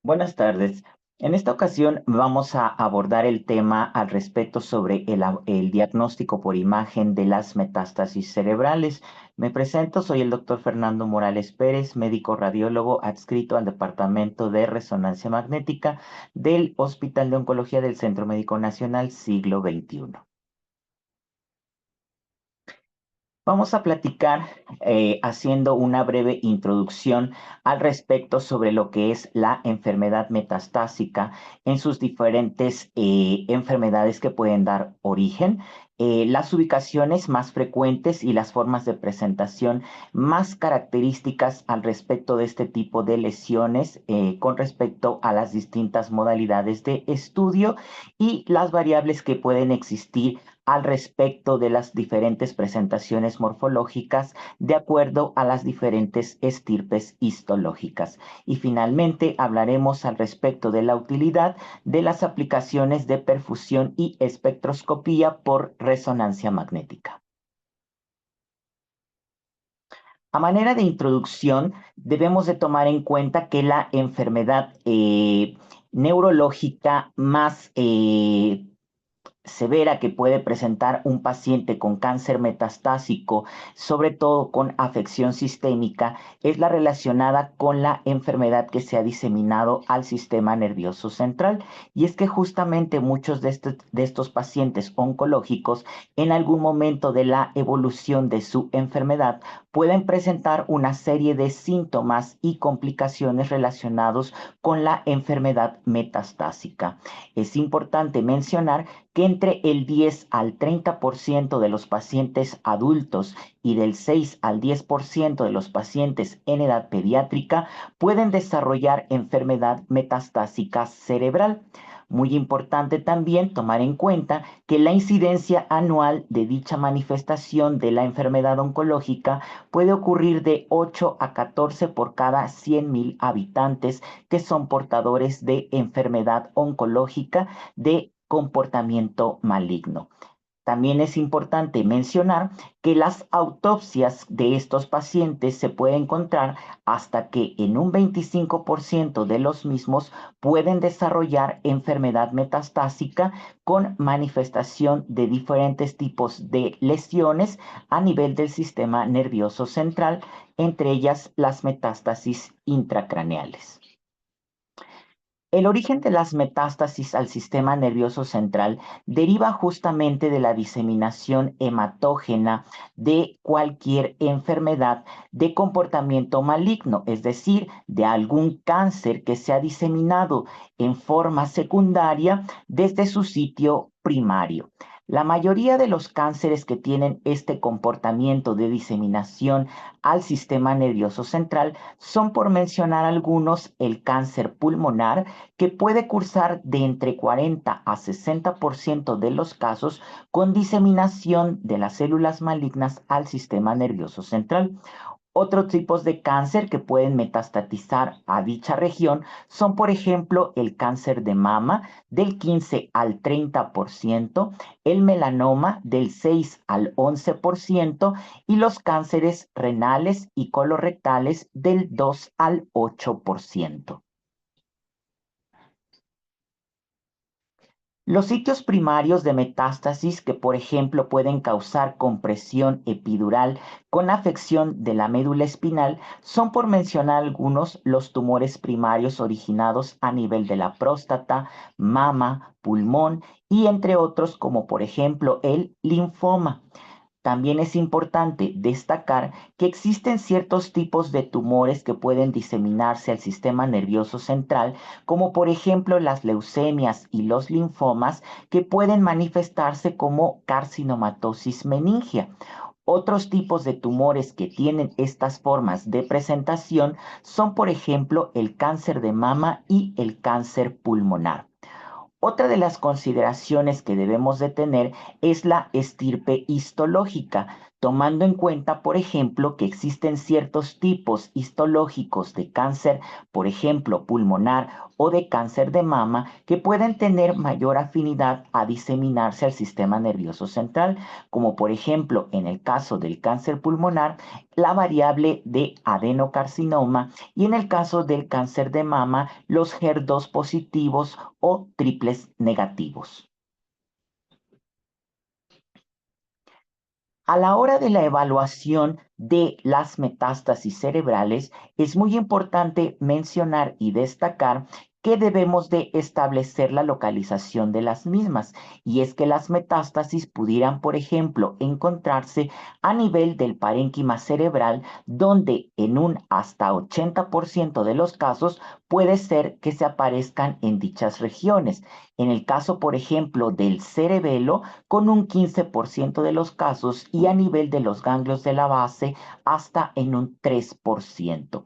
Buenas tardes. En esta ocasión vamos a abordar el tema al respecto sobre el diagnóstico por imagen de las metástasis cerebrales. Me presento, soy el doctor Fernando Morales Pérez, médico radiólogo adscrito al Departamento de Resonancia Magnética del Hospital de Oncología del Centro Médico Nacional Siglo XXI. Vamos a platicar haciendo una breve introducción al respecto sobre lo que es la enfermedad metastásica en sus diferentes enfermedades que pueden dar origen, las ubicaciones más frecuentes y las formas de presentación más características al respecto de este tipo de lesiones con respecto a las distintas modalidades de estudio y las variables que pueden existir al respecto de las diferentes presentaciones morfológicas de acuerdo a las diferentes estirpes histológicas. Y finalmente hablaremos al respecto de la utilidad de las aplicaciones de perfusión y espectroscopía por resonancia magnética. A manera de introducción, debemos de tomar en cuenta que la enfermedad neurológica más severa que puede presentar un paciente con cáncer metastásico, sobre todo con afección sistémica, es la relacionada con la enfermedad que se ha diseminado al sistema nervioso central. Y es que justamente muchos de estos pacientes oncológicos, en algún momento de la evolución de su enfermedad, pueden presentar una serie de síntomas y complicaciones relacionados con la enfermedad metastásica. Es importante mencionar que entre el 10 al 30% de los pacientes adultos y del 6 al 10% de los pacientes en edad pediátrica pueden desarrollar enfermedad metastásica cerebral. Muy importante también tomar en cuenta que la incidencia anual de dicha manifestación de la enfermedad oncológica puede ocurrir de 8 a 14 por cada 100,000 habitantes que son portadores de enfermedad oncológica de comportamiento maligno. También es importante mencionar que las autopsias de estos pacientes se puede encontrar hasta que en un 25% de los mismos pueden desarrollar enfermedad metastásica con manifestación de diferentes tipos de lesiones a nivel del sistema nervioso central, entre ellas las metástasis intracraneales. El origen de las metástasis al sistema nervioso central deriva justamente de la diseminación hematógena de cualquier enfermedad de comportamiento maligno, es decir, de algún cáncer que se ha diseminado en forma secundaria desde su sitio primario. La mayoría de los cánceres que tienen este comportamiento de diseminación al sistema nervioso central son, por mencionar algunos, el cáncer pulmonar, que puede cursar de entre 40 a 60% de los casos con diseminación de las células malignas al sistema nervioso central. Otros tipos de cáncer que pueden metastatizar a dicha región son, por ejemplo, el cáncer de mama del 15 al 30%, el melanoma del 6 al 11% y los cánceres renales y colorectales del 2 al 8%. Los sitios primarios de metástasis que, por ejemplo, pueden causar compresión epidural con afección de la médula espinal son, por mencionar algunos, los tumores primarios originados a nivel de la próstata, mama, pulmón y entre otros como por ejemplo el linfoma. También es importante destacar que existen ciertos tipos de tumores que pueden diseminarse al sistema nervioso central, como por ejemplo las leucemias y los linfomas, que pueden manifestarse como carcinomatosis meningea. Otros tipos de tumores que tienen estas formas de presentación son, por ejemplo, el cáncer de mama y el cáncer pulmonar. Otra de las consideraciones que debemos de tener es la estirpe histológica. tomando en cuenta, por ejemplo, que existen ciertos tipos histológicos de cáncer, por ejemplo, pulmonar o de cáncer de mama, que pueden tener mayor afinidad a diseminarse al sistema nervioso central, como por ejemplo, en el caso del cáncer pulmonar, la variable de adenocarcinoma y en el caso del cáncer de mama, los HER2 positivos o triples negativos. A la hora de la evaluación de las metástasis cerebrales, es muy importante mencionar y destacar que debemos de establecer la localización de las mismas, y es que las metástasis pudieran, por ejemplo, encontrarse a nivel del parénquima cerebral, donde en un hasta 80% de los casos puede ser que se aparezcan en dichas regiones. En el caso, por ejemplo, del cerebelo, con un 15% de los casos y a nivel de los ganglios de la base hasta en un 3%.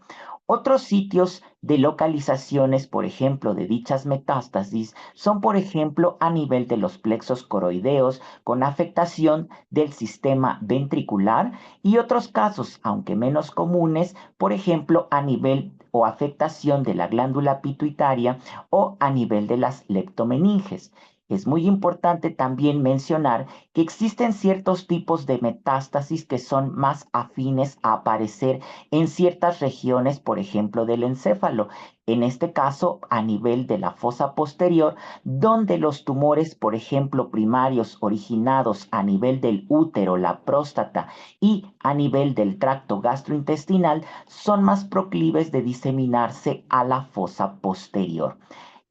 Otros sitios de localizaciones, por ejemplo, de dichas metástasis son, por ejemplo, a nivel de los plexos coroideos con afectación del sistema ventricular y otros casos, aunque menos comunes, por ejemplo, a nivel o afectación de la glándula pituitaria o a nivel de las leptomeninges. Es muy importante también mencionar que existen ciertos tipos de metástasis que son más afines a aparecer en ciertas regiones, por ejemplo, del encéfalo. En este caso, a nivel de la fosa posterior, donde los tumores, por ejemplo, primarios originados a nivel del útero, la próstata y a nivel del tracto gastrointestinal, son más proclives de diseminarse a la fosa posterior.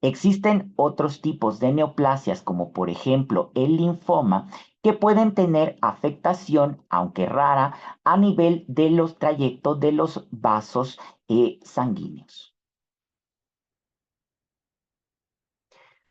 Existen otros tipos de neoplasias, como por ejemplo el linfoma, que pueden tener afectación, aunque rara, a nivel de los trayectos de los vasos sanguíneos.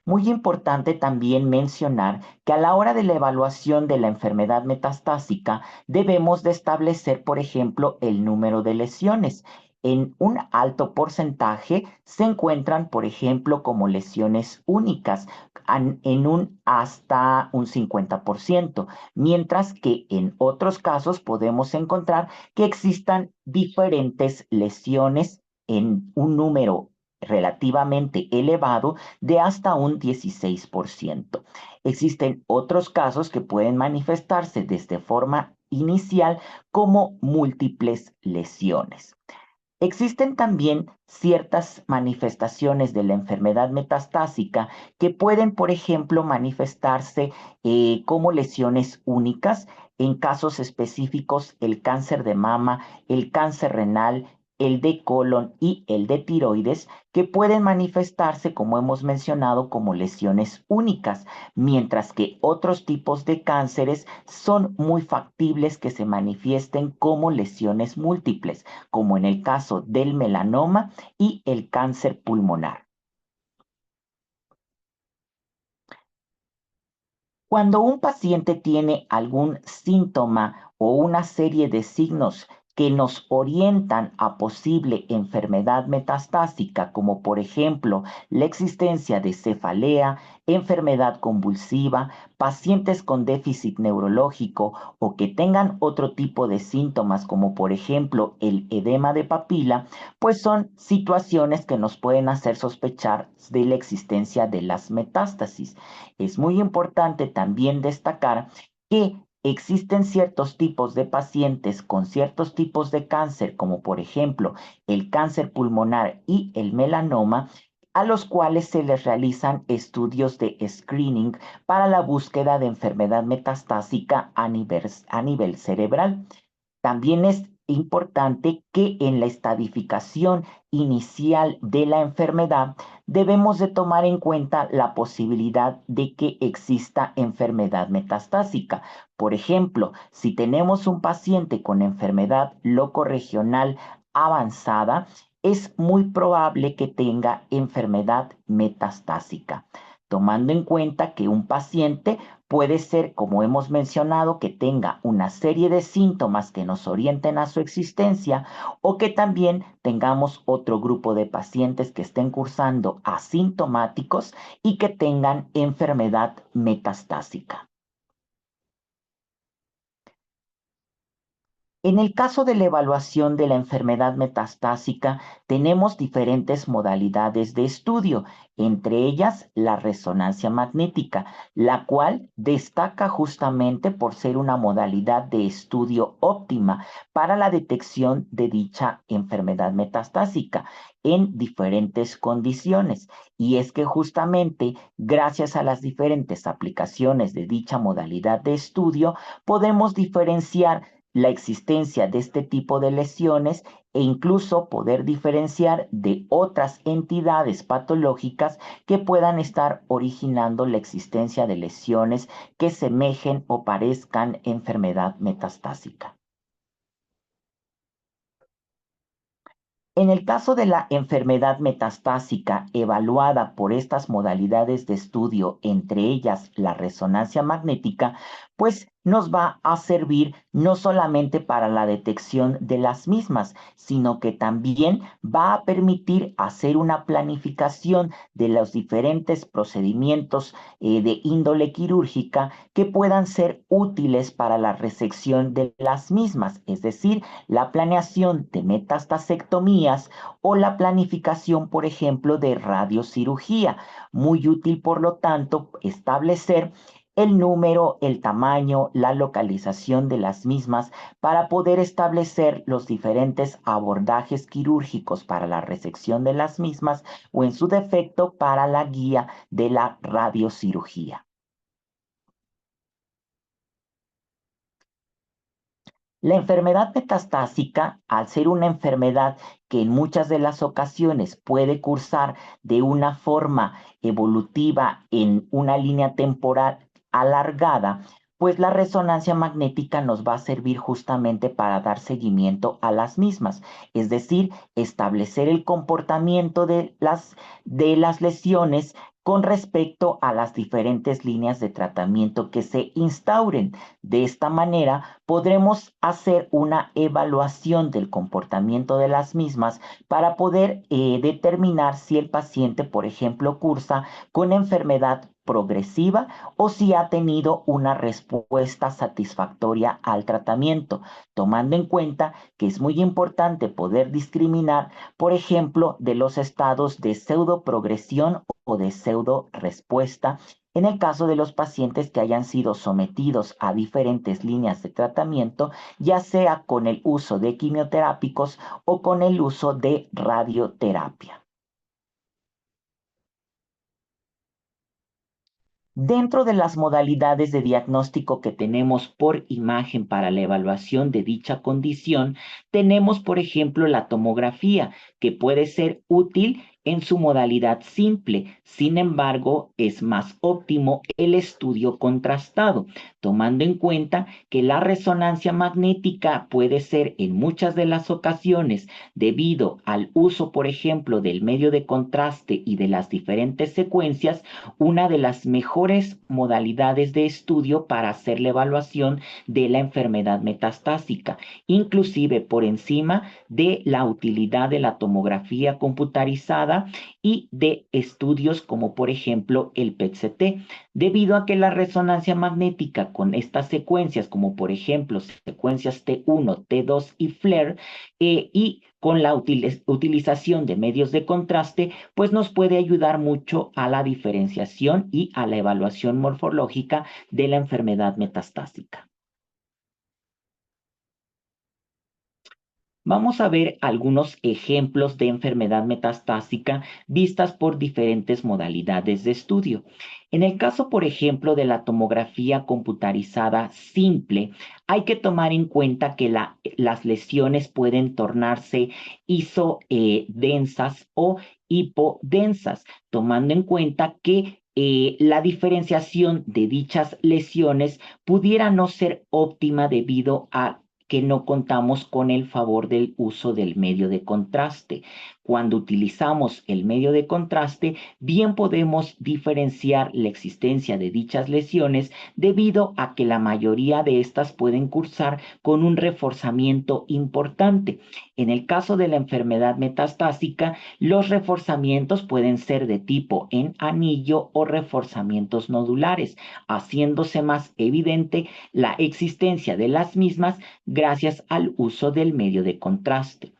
Muy importante también mencionar que a la hora de la evaluación de la enfermedad metastásica debemos de establecer, por ejemplo, el número de lesiones. En un alto porcentaje se encuentran, por ejemplo, como lesiones únicas, en un hasta un 50%, mientras que en otros casos podemos encontrar que existan diferentes lesiones en un número relativamente elevado de hasta un 16%. Existen otros casos que pueden manifestarse desde forma inicial como múltiples lesiones. Existen también ciertas manifestaciones de la enfermedad metastásica que pueden, por ejemplo, manifestarse como lesiones únicas. En casos específicos, el cáncer de mama, el cáncer renal, el de colon y el de tiroides, que pueden manifestarse, como hemos mencionado, como lesiones únicas, mientras que otros tipos de cánceres son muy factibles que se manifiesten como lesiones múltiples, como en el caso del melanoma y el cáncer pulmonar. Cuando un paciente tiene algún síntoma o una serie de signos que nos orientan a posible enfermedad metastásica, como por ejemplo la existencia de cefalea, enfermedad convulsiva, pacientes con déficit neurológico o que tengan otro tipo de síntomas, como por ejemplo el edema de papila, pues son situaciones que nos pueden hacer sospechar de la existencia de las metástasis. Es muy importante también destacar que existen ciertos tipos de pacientes con ciertos tipos de cáncer, como por ejemplo el cáncer pulmonar y el melanoma, a los cuales se les realizan estudios de screening para la búsqueda de enfermedad metastásica a nivel cerebral. También es importante que en la estadificación inicial de la enfermedad debemos de tomar en cuenta la posibilidad de que exista enfermedad metastásica. Por ejemplo, si tenemos un paciente con enfermedad locorregional avanzada, es muy probable que tenga enfermedad metastásica, tomando en cuenta que un paciente puede ser, como hemos mencionado, que tenga una serie de síntomas que nos orienten a su existencia o que también tengamos otro grupo de pacientes que estén cursando asintomáticos y que tengan enfermedad metastásica. En el caso de la evaluación de la enfermedad metastásica, tenemos diferentes modalidades de estudio, entre ellas la resonancia magnética, la cual destaca justamente por ser una modalidad de estudio óptima para la detección de dicha enfermedad metastásica en diferentes condiciones. Y es que justamente gracias a las diferentes aplicaciones de dicha modalidad de estudio, podemos diferenciar la existencia de este tipo de lesiones e incluso poder diferenciar de otras entidades patológicas que puedan estar originando la existencia de lesiones que semejen o parezcan enfermedad metastásica. En el caso de la enfermedad metastásica evaluada por estas modalidades de estudio, entre ellas la resonancia magnética, pues nos va a servir no solamente para la detección de las mismas, sino que también va a permitir hacer una planificación de los diferentes procedimientos de índole quirúrgica que puedan ser útiles para la resección de las mismas, es decir, la planeación de metastasectomías o la planificación, por ejemplo, de radiocirugía. Muy útil, por lo tanto, establecer el número, el tamaño, la localización de las mismas para poder establecer los diferentes abordajes quirúrgicos para la resección de las mismas o en su defecto para la guía de la radiocirugía. La enfermedad metastásica, al ser una enfermedad que en muchas de las ocasiones puede cursar de una forma evolutiva en una línea temporal alargada, pues la resonancia magnética nos va a servir justamente para dar seguimiento a las mismas, es decir, establecer el comportamiento de las lesiones con respecto a las diferentes líneas de tratamiento que se instauren. De esta manera, podremos hacer una evaluación del comportamiento de las mismas para poder determinar si el paciente, por ejemplo, cursa con enfermedad progresiva o si ha tenido una respuesta satisfactoria al tratamiento, tomando en cuenta que es muy importante poder discriminar, por ejemplo, de los estados de pseudoprogresión o de pseudo respuesta en el caso de los pacientes que hayan sido sometidos a diferentes líneas de tratamiento, ya sea con el uso de quimioterápicos o con el uso de radioterapia. Dentro de las modalidades de diagnóstico que tenemos por imagen para la evaluación de dicha condición, tenemos, por ejemplo, la tomografía, que puede ser útil en su modalidad simple. Sin embargo, es más óptimo el estudio contrastado, tomando en cuenta que la resonancia magnética puede ser en muchas de las ocasiones, debido al uso, por ejemplo, del medio de contraste y de las diferentes secuencias, una de las mejores modalidades de estudio para hacer la evaluación de la enfermedad metastásica, inclusive por encima de la utilidad de la tomografía computarizada y de estudios como por ejemplo el PET-CT, debido a que la resonancia magnética con estas secuencias, como por ejemplo secuencias T1, T2 y FLAIR, y con la utilización de medios de contraste, pues nos puede ayudar mucho a la diferenciación y a la evaluación morfológica de la enfermedad metastásica. Vamos a ver algunos ejemplos de enfermedad metastásica vistas por diferentes modalidades de estudio. En el caso, por ejemplo, de la tomografía computarizada simple, hay que tomar en cuenta que las lesiones pueden tornarse isodensas o hipodensas, tomando en cuenta que la diferenciación de dichas lesiones pudiera no ser óptima debido a que no contamos con el favor del uso del medio de contraste. Cuando utilizamos el medio de contraste, bien podemos diferenciar la existencia de dichas lesiones debido a que la mayoría de estas pueden cursar con un reforzamiento importante. En el caso de la enfermedad metastásica, los reforzamientos pueden ser de tipo en anillo o reforzamientos nodulares, haciéndose más evidente la existencia de las mismas gracias gracias al uso del medio de contraste.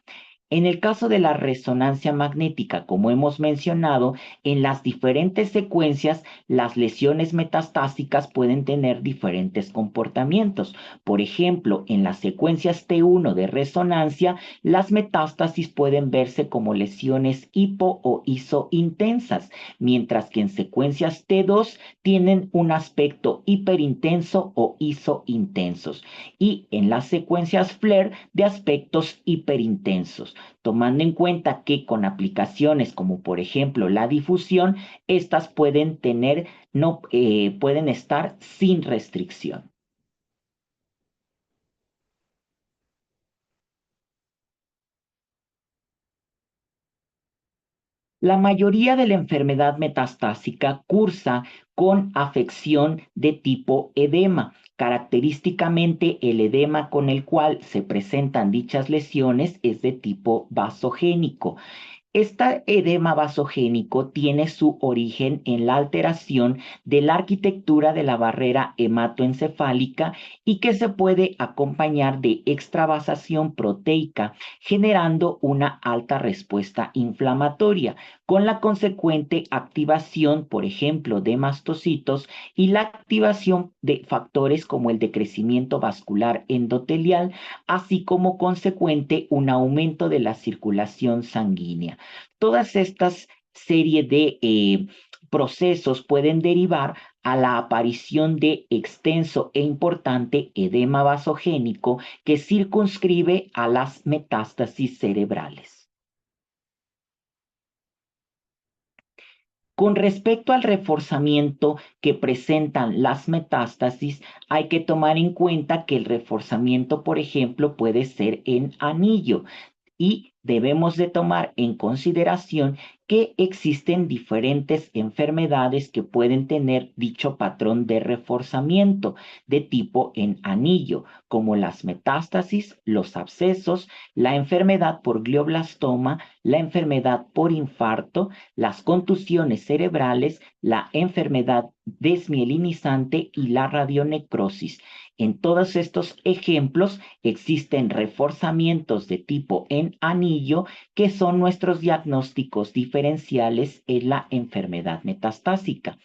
En el caso de la resonancia magnética, como hemos mencionado, en las diferentes secuencias, las lesiones metastásicas pueden tener diferentes comportamientos. Por ejemplo, en las secuencias T1 de resonancia, las metástasis pueden verse como lesiones hipo o isointensas, mientras que en secuencias T2 tienen un aspecto hiperintenso o isointensos, y en las secuencias FLAIR de aspectos hiperintensos, tomando en cuenta que con aplicaciones como por ejemplo la difusión, estas pueden tener, no, pueden estar sin restricción. La mayoría de la enfermedad metastásica cursa con afección de tipo edema. Característicamente, el edema con el cual se presentan dichas lesiones es de tipo vasogénico. Este edema vasogénico tiene su origen en la alteración de la arquitectura de la barrera hematoencefálica y que se puede acompañar de extravasación proteica, generando una alta respuesta inflamatoria, con la consecuente activación, por ejemplo, de mastocitos y la activación de factores como el de crecimiento vascular endotelial, así como consecuente un aumento de la circulación sanguínea. Todas estas series de procesos pueden derivar a la aparición de extenso e importante edema vasogénico que circunscribe a las metástasis cerebrales. Con respecto al reforzamiento que presentan las metástasis, hay que tomar en cuenta que el reforzamiento, por ejemplo, puede ser en anillo, y debemos de tomar en consideración que existen diferentes enfermedades que pueden tener dicho patrón de reforzamiento de tipo en anillo, como las metástasis, los abscesos, la enfermedad por glioblastoma, la enfermedad por infarto, las contusiones cerebrales, la enfermedad desmielinizante y la radionecrosis. En todos estos ejemplos existen reforzamientos de tipo en anillo que son nuestros diagnósticos diferenciales en la enfermedad metastásica.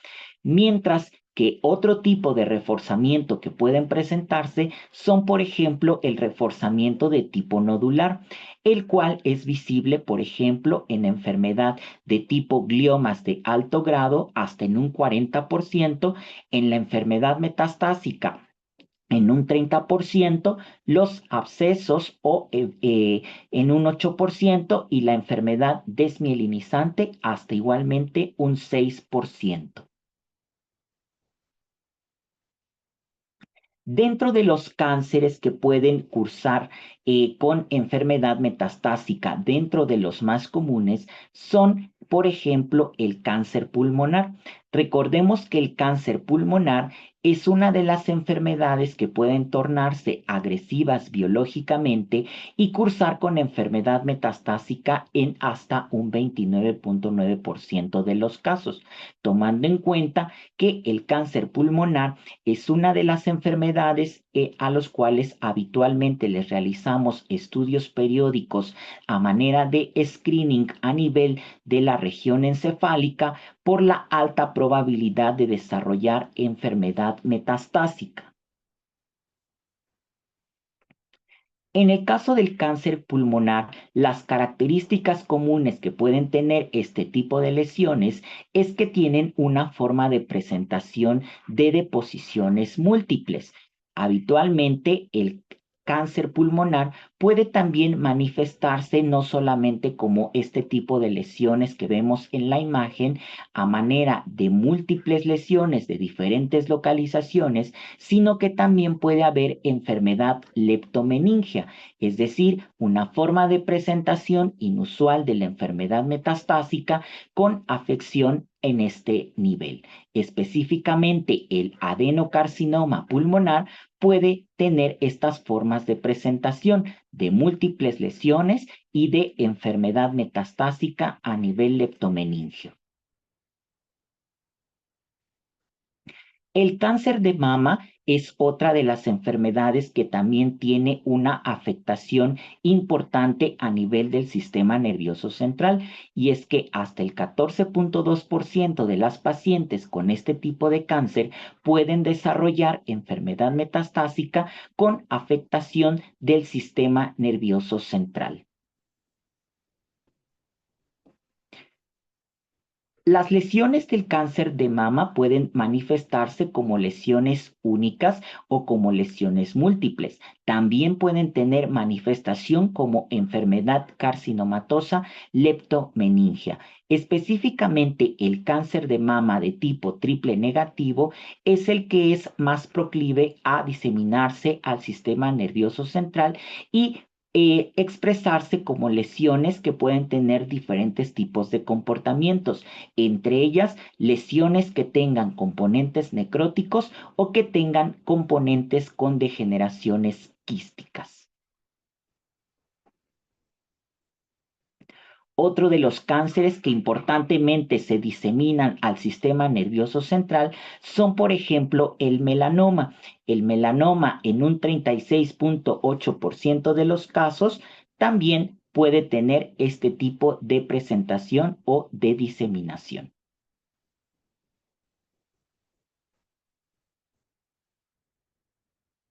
Mientras que otro tipo de reforzamiento que pueden presentarse son, por ejemplo, el reforzamiento de tipo nodular, el cual es visible, por ejemplo, en enfermedad de tipo gliomas de alto grado hasta en un 40%, en la enfermedad metastásica en un 30%, los abscesos en un 8% y la enfermedad desmielinizante hasta igualmente un 6%. Dentro de los cánceres que pueden cursar con enfermedad metastásica, dentro de los más comunes, son, por ejemplo, el cáncer pulmonar. Recordemos que el cáncer pulmonar es una de las enfermedades que pueden tornarse agresivas biológicamente y cursar con enfermedad metastásica en hasta un 29.9% de los casos, tomando en cuenta que el cáncer pulmonar es una de las enfermedades a los cuales habitualmente les realizamos estudios periódicos a manera de screening a nivel de la región encefálica por la alta probabilidad de desarrollar enfermedad metastásica. En el caso del cáncer pulmonar, las características comunes que pueden tener este tipo de lesiones es que tienen una forma de presentación de deposiciones múltiples. Habitualmente, el cáncer pulmonar puede también manifestarse no solamente como este tipo de lesiones que vemos en la imagen, a manera de múltiples lesiones de diferentes localizaciones, sino que también puede haber enfermedad leptomeningia, es decir, una forma de presentación inusual de la enfermedad metastásica con afección en este nivel. Específicamente, el adenocarcinoma pulmonar puede tener estas formas de presentación de múltiples lesiones y de enfermedad metastásica a nivel leptomeningio. El cáncer de mama es otra de las enfermedades que también tiene una afectación importante a nivel del sistema nervioso central, y es que hasta el 14.2% de las pacientes con este tipo de cáncer pueden desarrollar enfermedad metastásica con afectación del sistema nervioso central. Las lesiones del cáncer de mama pueden manifestarse como lesiones únicas o como lesiones múltiples. También pueden tener manifestación como enfermedad carcinomatosa leptomeningia. Específicamente, el cáncer de mama de tipo triple negativo es el que es más proclive a diseminarse al sistema nervioso central y expresarse como lesiones que pueden tener diferentes tipos de comportamientos, entre ellas lesiones que tengan componentes necróticos o que tengan componentes con degeneraciones quísticas. Otro de los cánceres que importantemente se diseminan al sistema nervioso central son, por ejemplo, el melanoma. El melanoma, en un 36.8% de los casos, también puede tener este tipo de presentación o de diseminación.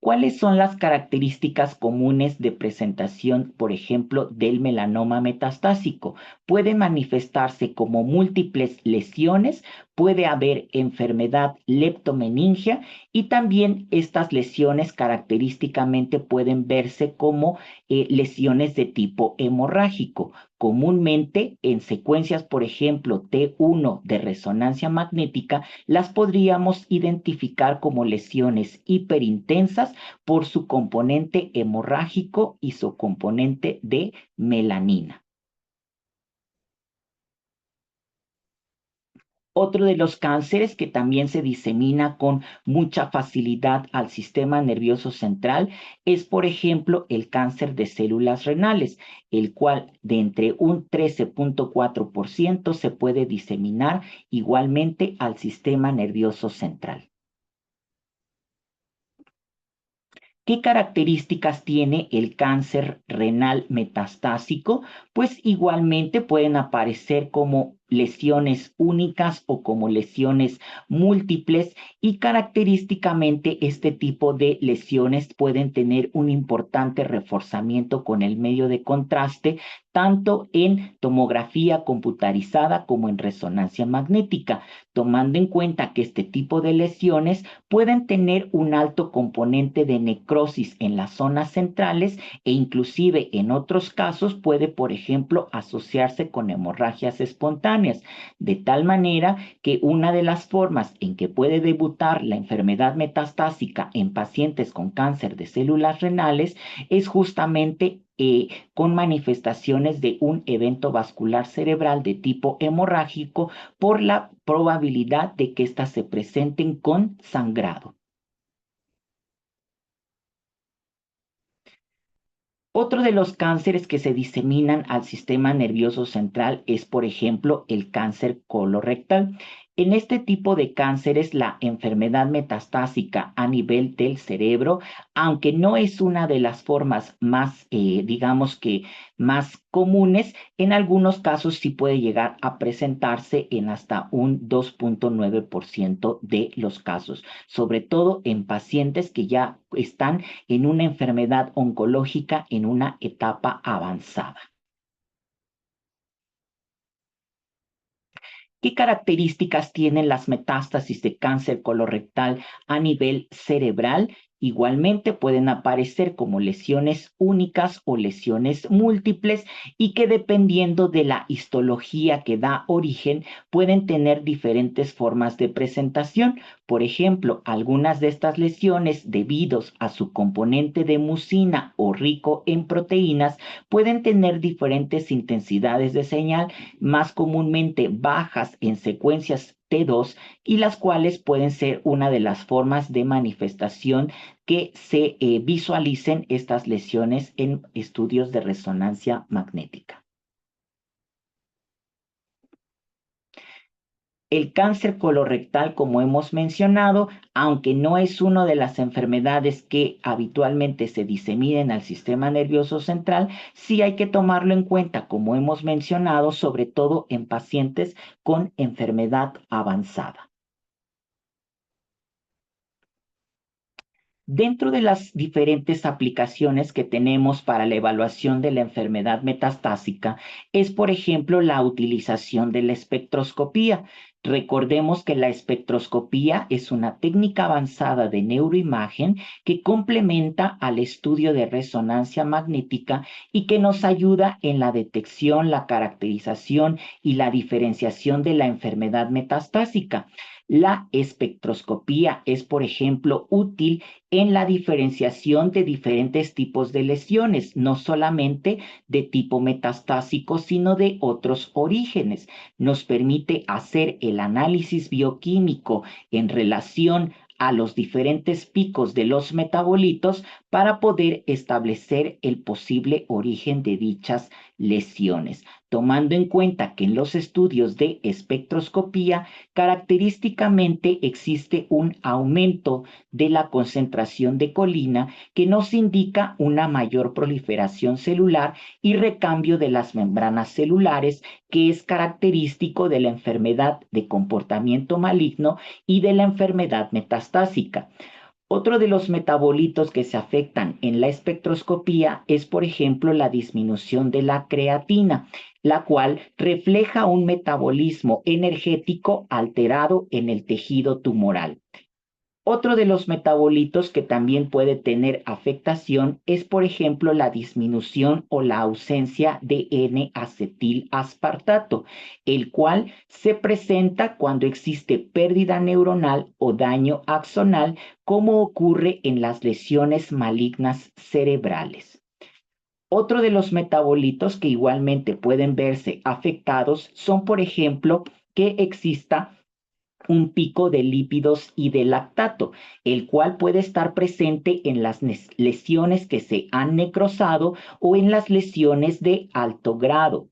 ¿Cuáles son las características comunes de presentación, por ejemplo, del melanoma metastásico? Puede manifestarse como múltiples lesiones, puede haber enfermedad leptomeningia y también estas lesiones característicamente pueden verse como lesiones de tipo hemorrágico. Comúnmente en secuencias, por ejemplo, T1 de resonancia magnética, las podríamos identificar como lesiones hiperintensas por su componente hemorrágico y su componente de melanina. Otro de los cánceres que también se disemina con mucha facilidad al sistema nervioso central es, por ejemplo, el cáncer de células renales, el cual de entre un 13.4% se puede diseminar igualmente al sistema nervioso central. ¿Qué características tiene el cáncer renal metastásico? Pues igualmente pueden aparecer como lesiones únicas o como lesiones múltiples, y característicamente este tipo de lesiones pueden tener un importante reforzamiento con el medio de contraste, tanto en tomografía computarizada como en resonancia magnética, tomando en cuenta que este tipo de lesiones pueden tener un alto componente de necrosis en las zonas centrales e inclusive en otros casos puede, por ejemplo, asociarse con hemorragias espontáneas, de tal manera que una de las formas en que puede debutar la enfermedad metastásica en pacientes con cáncer de células renales es justamente con manifestaciones de un evento vascular cerebral de tipo hemorrágico, por la probabilidad de que éstas se presenten con sangrado. Otro de los cánceres que se diseminan al sistema nervioso central es, por ejemplo, el cáncer colorectal. En este tipo de cánceres, la enfermedad metastásica a nivel del cerebro, aunque no es una de las formas más, digamos que más comunes, en algunos casos sí puede llegar a presentarse en hasta un 2.9% de los casos, sobre todo en pacientes que ya están en una enfermedad oncológica en una etapa avanzada. ¿Qué características tienen las metástasis de cáncer colorectal a nivel cerebral? Igualmente pueden aparecer como lesiones únicas o lesiones múltiples, y que dependiendo de la histología que da origen pueden tener diferentes formas de presentación. Por ejemplo, algunas de estas lesiones, debidos a su componente de mucina o rico en proteínas, pueden tener diferentes intensidades de señal, más comúnmente bajas en secuencias T2, y las cuales pueden ser una de las formas de manifestación que se visualicen estas lesiones en estudios de resonancia magnética. El cáncer colorectal, como hemos mencionado, aunque no es una de las enfermedades que habitualmente se diseminen al sistema nervioso central, sí hay que tomarlo en cuenta, como hemos mencionado, sobre todo en pacientes con enfermedad avanzada. Dentro de las diferentes aplicaciones que tenemos para la evaluación de la enfermedad metastásica es, por ejemplo, la utilización de la espectroscopía. Recordemos que la espectroscopía es una técnica avanzada de neuroimagen que complementa al estudio de resonancia magnética y que nos ayuda en la detección, la caracterización y la diferenciación de la enfermedad metastásica. La espectroscopía es, por ejemplo, útil en la diferenciación de diferentes tipos de lesiones, no solamente de tipo metastásico, sino de otros orígenes. Nos permite hacer el análisis bioquímico en relación a los diferentes picos de los metabolitos para poder establecer el posible origen de dichas lesiones, tomando en cuenta que en los estudios de espectroscopía característicamente existe un aumento de la concentración de colina que nos indica una mayor proliferación celular y recambio de las membranas celulares, que es característico de la enfermedad de comportamiento maligno y de la enfermedad metastásica. Otro de los metabolitos que se afectan en la espectroscopía es, por ejemplo, la disminución de la creatina, la cual refleja un metabolismo energético alterado en el tejido tumoral. Otro de los metabolitos que también puede tener afectación es, por ejemplo, la disminución o la ausencia de N-acetil-aspartato, el cual se presenta cuando existe pérdida neuronal o daño axonal, como ocurre en las lesiones malignas cerebrales. Otro de los metabolitos que igualmente pueden verse afectados son, por ejemplo, que exista un pico de lípidos y de lactato, el cual puede estar presente en las lesiones que se han necrosado o en las lesiones de alto grado.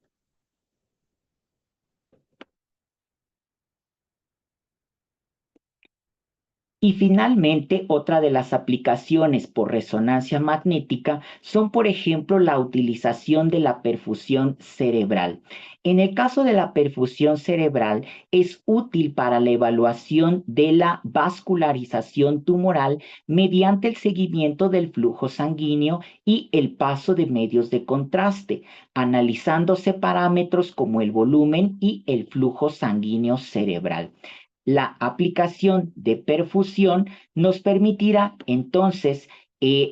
Y finalmente, otra de las aplicaciones por resonancia magnética son, por ejemplo, la utilización de la perfusión cerebral. En el caso de la perfusión cerebral, es útil para la evaluación de la vascularización tumoral mediante el seguimiento del flujo sanguíneo y el paso de medios de contraste, analizándose parámetros como el volumen y el flujo sanguíneo cerebral. La aplicación de perfusión nos permitirá entonces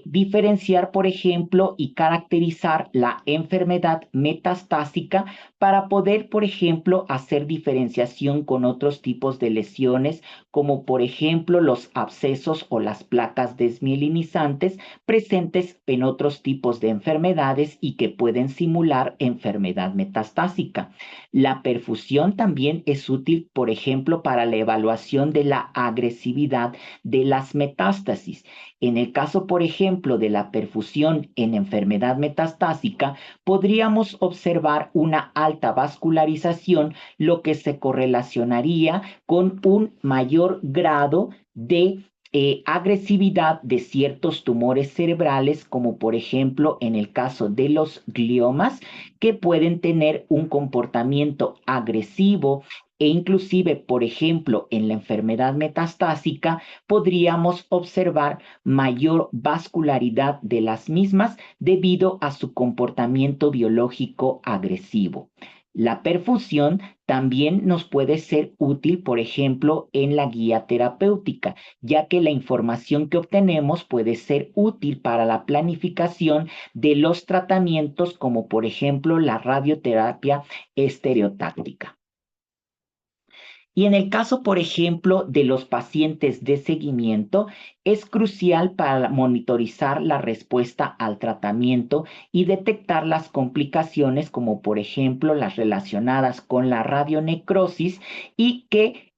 diferenciar, por ejemplo, y caracterizar la enfermedad metastásica para poder, por ejemplo, hacer diferenciación con otros tipos de lesiones, como por ejemplo los abscesos o las placas desmielinizantes presentes en otros tipos de enfermedades y que pueden simular enfermedad metastásica. La perfusión también es útil, por ejemplo, para la evaluación de la agresividad de las metástasis. En el caso, por ejemplo, de la perfusión en enfermedad metastásica, podríamos observar una alta vascularización, lo que se correlacionaría con un mayor grado de agresividad de ciertos tumores cerebrales, como por ejemplo en el caso de los gliomas, que pueden tener un comportamiento agresivo e inclusive, por ejemplo, en la enfermedad metastásica, podríamos observar mayor vascularidad de las mismas debido a su comportamiento biológico agresivo. La perfusión también nos puede ser útil, por ejemplo, en la guía terapéutica, ya que la información que obtenemos puede ser útil para la planificación de los tratamientos, como por ejemplo la radioterapia estereotáctica. Y en el caso, por ejemplo, de los pacientes de seguimiento, es crucial para monitorizar la respuesta al tratamiento y detectar las complicaciones, como por ejemplo las relacionadas con la radionecrosis y que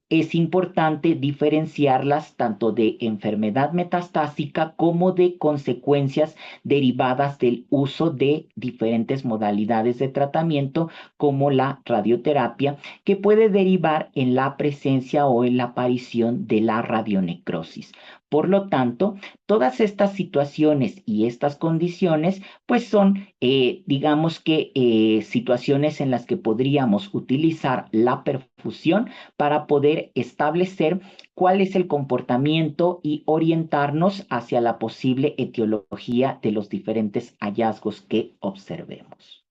es importante diferenciarlas tanto de enfermedad metastásica como de consecuencias derivadas del uso de diferentes modalidades de tratamiento como la radioterapia, que puede derivar en la presencia o en la aparición de la radionecrosis. Por lo tanto, todas estas situaciones y estas condiciones, pues son, digamos que, situaciones en las que podríamos utilizar la perfusión para poder establecer cuál es el comportamiento y orientarnos hacia la posible etiología de los diferentes hallazgos que observemos.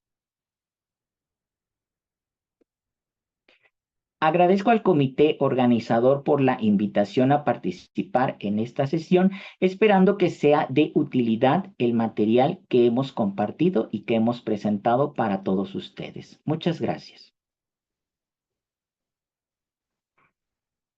Agradezco al comité organizador por la invitación a participar en esta sesión, esperando que sea de utilidad el material que hemos compartido y que hemos presentado para todos ustedes. Muchas gracias.